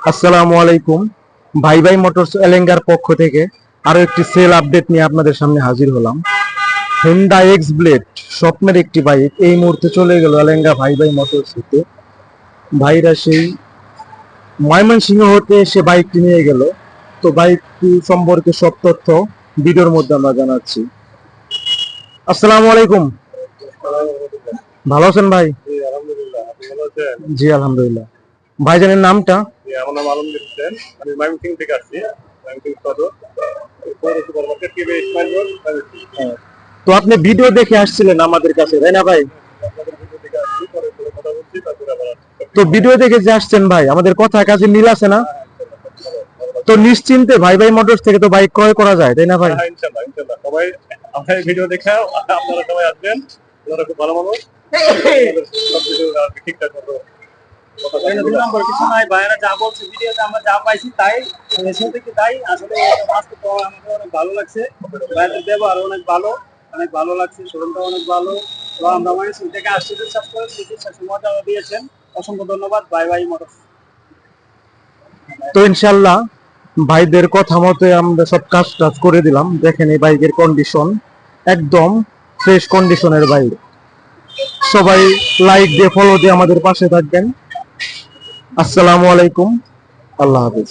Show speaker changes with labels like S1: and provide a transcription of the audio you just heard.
S1: আসসালামু আলাইকুম। ভাই ভাই মোটরস এলেঙ্গার পক্ষ থেকে আরো একটি সেল আপডেট নিয়ে আপনাদের সামনে হাজির হলাম। হোন্ডা এক্স ব্লেড স্বপ্নের একটি বাইক এই মুহূর্তে চলে গেল এলেঙ্গা ভাই ভাই মোটরস হতে। ভাইরা সেই ময়মনসিংহ হতে সে বাইকটি নিয়ে গেল। তো বাইকটি সম্পর্কে সব তথ্য ভিডিওর মধ্যে আমরা জানাচ্ছি। আসসালামু আলাইকুম। ভালো আছেন ভাই? জি আলহামদুলিল্লাহ। ভাইজানের নামটা?
S2: আমার নাম আলমগীর হোসেন, আমি ময়মনসিংহ থেকে আসছি। ময়মনসিংহ সদর পৌর super market TV Ismail road.
S1: তো আপনি ভিডিও দেখে আসছিলেন আমাদের কাছে, তাই না ভাই?
S2: আপনাদের ভিডিও থেকে আসছি, পরে কথা বলছি, তারপরে আবার
S1: তো ভিডিও দেখে যে আসছেন ভাই, আমাদের কথা কাজে মিল আছে না? তো নিশ্চিন্তে ভাই ভাই মোটরস থেকে তো বাইক ক্রয় করা যায়, তাই না ভাই?
S2: ইনশাআল্লাহ ইনশাআল্লাহ সবাই আমার ভিডিও দেখে আপনারা সবাই আসবেন। আপনারা খুব ভালো মানুষ, সব কিছু ঠিকঠাক মতো
S3: কিছু নাই, ভাইয়েরা যা বলছে ভিডিওতে আমরা যা পাইছি তাই থেকে তাই আসলে বাস্তব আমাদের অনেক ভালো লাগছে। ভাইয়ের ব্যবহার অনেক ভালো লাগছে, শোরুমটা অনেক ভালো। তো আমরা ময়মনসিংহ থেকে আসছি, বিশ্বাস করে চিকিৎসা মজা দিয়েছেন, অসংখ্য ধন্যবাদ। Bye bye motors.
S1: তো ইনশাল্লাহ ভাইদের কথা মতো আমরা সব কাজ টাজ করে দিলাম। দেখেন এই বাইকের কন্ডিশন একদম ফ্রেশ কন্ডিশনের বাইক। সবাই লাইক দিয়ে ফলো দিয়ে আমাদের পাশে থাকবেন। আসসালামু আলাইকুম, আল্লাহ হাফিজ।